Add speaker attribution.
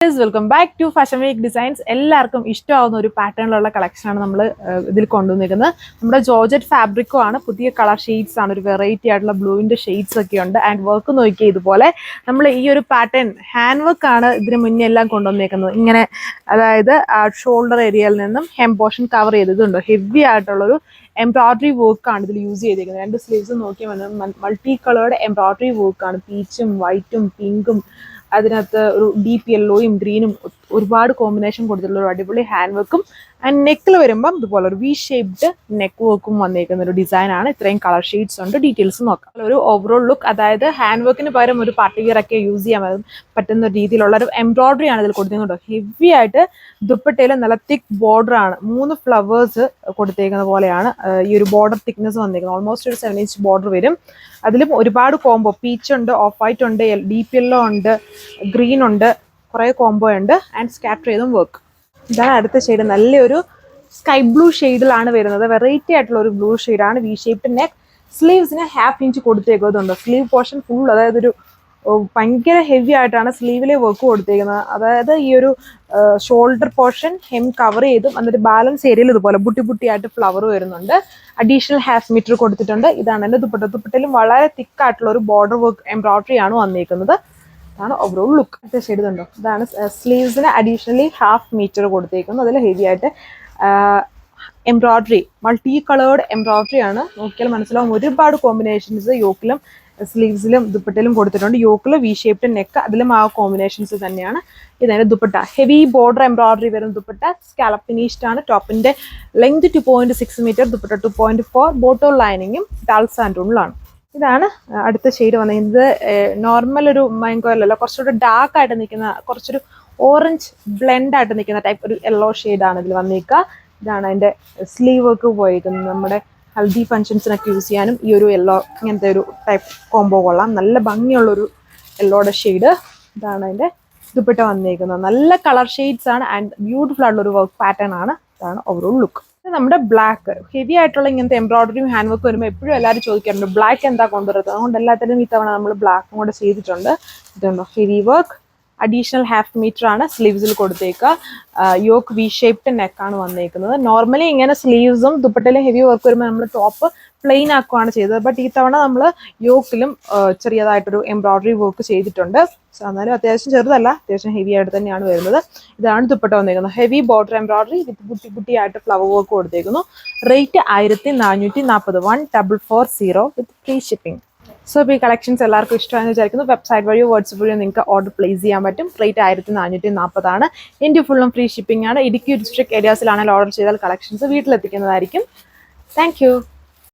Speaker 1: Welcome back to fashion week designs. എല്ലാവർക്കും ഇഷ്ടമാവുന്ന ഒരു പാറ്റേണിലുള്ള കളക്ഷനാണ് നമ്മൾ ഇതിൽ കൊണ്ടുവന്നിരിക്കുന്നത്. നമ്മുടെ ജോർജറ്റ് ഫാബ്രിക്കും ആണ്. പുതിയ കളർ ഷെയ്ഡ്സ് ആണ്, ഒരു വെറൈറ്റി ആയിട്ടുള്ള ബ്ലൂവിൻ്റെ ഷെയ്ഡ്സ് ഒക്കെ ഉണ്ട്. ആൻഡ് വർക്ക് നോക്കിയാൽ ഇതുപോലെ നമ്മൾ ഈ ഒരു പാറ്റേൺ ഹാൻഡ് വർക്ക് ആണ് ഇതിന് മുന്നേ എല്ലാം കൊണ്ടുവന്നേക്കുന്നത്. ഇങ്ങനെ അതായത് ഷോൾഡർ ഏരിയയിൽ നിന്നും ഹെം പോർഷൻ കവർ ചെയ്തതുണ്ട്. ഹെവി ആയിട്ടുള്ളൊരു എംബ്രോയിഡറി വർക്കാണ് ഇതിൽ യൂസ് ചെയ്തിരിക്കുന്നത്. രണ്ട് സ്ലീവ്സ് നോക്കിയാൽ വന്നത് മൾട്ടി കളേർഡ് എംബ്രോയിഡറി വർക്കാണ്. പീച്ചും വൈറ്റും പിങ്കും അതിനകത്ത് ഒരു ഡീപ്പ് യെല്ലോയും ഗ്രീനും ഒരുപാട് കോമ്പിനേഷൻ കൊടുത്തിട്ടുള്ള ഒരു അടിപൊളി ഹാൻഡ് വർക്കും ആൻഡ് നെക്കിൽ വരുമ്പം ഇതുപോലെ ഒരു വി ഷേപ്ഡ് നെക്ക് വർക്കും വന്നേക്കുന്ന ഒരു ഡിസൈൻ ആണ്. ഇത്രയും കളർ ഷെയ്ഡ്സ് ഉണ്ട്. ഡീറ്റെയിൽസ് നോക്കാം. ഒരു ഓവറോൾ ലുക്ക്, അതായത് ഹാൻഡ് വർക്കിന് പകരം ഒരു പാർട്ടി വെയർ ഒക്കെ യൂസ് ചെയ്യാൻ പറ്റുന്ന രീതിയിലുള്ള ഒരു എംബ്രോയിഡറി ആണ് ഇതിൽ കൊടുത്തിരിക്കുന്നത്. ഹെവി ആയിട്ട് ദുപ്പട്ടയിൽ നല്ല തിക്ക് ബോർഡർ ആണ്. 3 ഫ്ലവേഴ്സ് കൊടുത്തേക്കുന്ന പോലെയാണ് ഈ ഒരു ബോർഡർ തിക്നെസ് വന്നിരിക്കുന്നത്. ഓൾമോസ്റ്റ് ഒരു 7 ഇഞ്ച് ബോർഡർ വരും. അതിലും ഒരുപാട് കോംബോ, പീച്ച് ഉണ്ട്, ഓഫ് വൈറ്റ് ഉണ്ട്, ഡീപ്പ് യെല്ലോ ഉണ്ട്, ഗ്രീൻ ഉണ്ട്, കുറേ കോംബോ ഉണ്ട്. ആൻഡ് സ്കാറ്റർ ചെയ്തും വർക്ക്. ഇതാണ് അടുത്ത ഷെയ്ഡ്. നല്ലൊരു സ്കൈ ബ്ലൂ ഷെയ്ഡിലാണ് വരുന്നത്. വെറൈറ്റി ആയിട്ടുള്ള ഒരു ബ്ലൂ ഷെയ്ഡാണ്. V shaped neck. സ്ലീവ്സിന് 1/2 ഇഞ്ച് കൊടുത്തേക്കുന്നതുണ്ട്. സ്ലീവ് പോർഷൻ ഫുൾ, അതായത് ഒരു ഭയങ്കര ഹെവി ആയിട്ടാണ് സ്ലീവിലെ വർക്ക് കൊടുത്തേക്കുന്നത്. അതായത് ഈ ഒരു ഷോൾഡർ പോർഷൻ ഹെം കവർ ചെയ്തും എന്നിട്ട് ബാലൻസ് ഏരിയയിൽ ഇതുപോലെ ബുട്ടി ഫ്ലവർ വരുന്നുണ്ട്. അഡീഷണൽ 1/2 മീറ്റർ കൊടുത്തിട്ടുണ്ട്. ഇതാണ് എൻ്റെ ദുപ്പട്ട. ദുപ്പട്ടയിലും വളരെ തിക്കായിട്ടുള്ള ഒരു ബോർഡർ വർക്ക് എംബ്രോയിഡറി ആണ് വന്നിരിക്കുന്നത്. ഇതാണ് ഓവറോൾ ലുക്ക്. അടുത്ത ഷെയ്ഡ് കണ്ടോ. ഇതാണ് സ്ലീവ്സിന് അഡീഷണലി 1/2 മീറ്റർ കൊടുത്തേക്കുന്നത്. അതിൽ ഹെവി ആയിട്ട് എംബ്രോയിഡറി, മൾട്ടി കളേർഡ് എംബ്രോയിഡറി ആണ്. നോക്കിയാൽ മനസ്സിലാവും. ഒരുപാട് കോമ്പിനേഷൻസ് യോക്കിലും സ്ലീവ്സിലും ദുപ്പട്ടയിലും കൊടുത്തിട്ടുണ്ട്. യോക്കിൽ വി ഷേപ്ഡ് നെക്ക്, അതിലും ആ കോമ്പിനേഷൻസ് തന്നെയാണ്. ഇതാണ് ദുപ്പട്ട. ഹെവി ബോർഡർ എംബ്രോയിഡറി വരുന്ന ദുപ്പട്ട. സ്കാലപ്പ് ഫിനിഷ്ഡ് ആണ്. ടോപ്പിന്റെ ലെങ്ത് 2.6 മീറ്റർ, ദുപ്പട്ട 2.4, ബോട്ടം ലൈനിങ്ങും ഡാൾസ് ആൻഡ് ഉള്ളാണ്. ഇതാണ് അടുത്ത ഷെയ്ഡ് വന്നിരിക്കുന്നത്. നോർമൽ ഒരു മാംഗോ അല്ലല്ലോ, കുറച്ചുകൂടെ ഡാർക്ക് ആയിട്ട് നിൽക്കുന്ന, കുറച്ചൊരു ഓറഞ്ച് ബ്ലെൻഡ് ആയിട്ട് നിൽക്കുന്ന ടൈപ്പ് ഒരു യെല്ലോ ഷെയ്ഡാണ് ഇതിൽ വന്നിരിക്കുക. ഇതാണ് അതിൻ്റെ സ്ലീവ് വർക്ക് പോയിരിക്കുന്നത്. നമ്മുടെ ഹൽദി ഫംഗ്ഷൻസിനൊക്കെ യൂസ് ചെയ്യാനും ഈ ഒരു യെല്ലോ ഇങ്ങനത്തെ ഒരു ടൈപ്പ് കോംബോ കൊള്ളാം. നല്ല ഭംഗിയുള്ളൊരു യെല്ലോയുടെ ഷെയ്ഡ്. ഇതാണ് അതിൻ്റെ ദുപ്പട്ട വന്നിരിക്കുന്നത്. നല്ല കളർ ഷെയ്ഡ്സ് ആണ് ആൻഡ് ബ്യൂട്ടിഫുൾ ആയിട്ടുള്ള ഒരു വർക്ക് പാറ്റേൺ ആണ്. ഇതാണ് ഓവറോൾ ലുക്ക്. നമ്മുടെ ബ്ലാക്ക് ഹെവി ആയിട്ടുള്ള ഇങ്ങനത്തെ എംബ്രോയിഡറിയും ഹാൻഡ് വർക്കും വരുമ്പോൾ എപ്പോഴും എല്ലാവരും ചോദിക്കാറുണ്ട് ബ്ലാക്ക് എന്താ കൊണ്ടുവരുന്നത്. അതുകൊണ്ട് എല്ലാത്തിനും ഇത്തവണ നമ്മൾ ബ്ലാക്കും കൂടെ ചെയ്തിട്ടുണ്ട്. ഇതുണ്ടോ, ഹെവി വർക്ക്. അഡീഷണൽ 1/2 മീറ്റർ ആണ് സ്ലീവ്സിൽ കൊടുത്തേക്കുക. യോക്ക് വി ഷേപ്ഡ് നെക്കാണ് വന്നേക്കുന്നത്. നോർമലി ഇങ്ങനെ സ്ലീവ്സും ദുപ്പട്ടയിലും ഹെവി വർക്ക് വരുമ്പോൾ നമ്മൾ ടോപ്പ് പ്ലെയിൻ ആക്കുകയാണ് ചെയ്തത്. ബട്ട് ഈ തവണ നമ്മൾ യോക്കിലും ചെറിയതായിട്ടൊരു എംബ്രോയിഡറി വർക്ക് ചെയ്തിട്ടുണ്ട്. എന്നാലും അത്യാവശ്യം ചെറുതല്ല, അത്യാവശ്യം ഹെവി ആയിട്ട് തന്നെയാണ് വരുന്നത്. ഇതാണ് ദുപ്പട്ട വന്നേക്കുന്നത്. ഹെവി ബോർഡർ എംബ്രോയിഡറി വിത്ത് കുട്ടിയായിട്ട് ഫ്ലവർ വർക്ക് കൊടുത്തേക്കുന്നു. Rate 1440, 1440 with free shipping. So ഇപ്പോൾ ഈ കളക്ഷൻസ് എല്ലാവർക്കും ഇഷ്ടമാണെന്ന് വിചാരിക്കുന്നു. വെബ്സൈറ്റ് വഴിയോ വാട്സപ്പ് വഴിയോ നിങ്ങൾക്ക് ഓർഡർ പ്ലേസ് ചെയ്യാൻ പറ്റും. റേറ്റ് 1440 ആണ്. ഇന്ത്യ ഫുള്ളും ഫ്രീ ഷിപ്പിംഗ് ആണ്. ഇടുക്കി ഡിസ്ട്രിക്ട് ഏരിയാസിലാണെങ്കിൽ ഓർഡർ ചെയ്താൽ കളക്ഷൻസ് വീട്ടിലെത്തിക്കുന്നതായിരിക്കും. Thank U.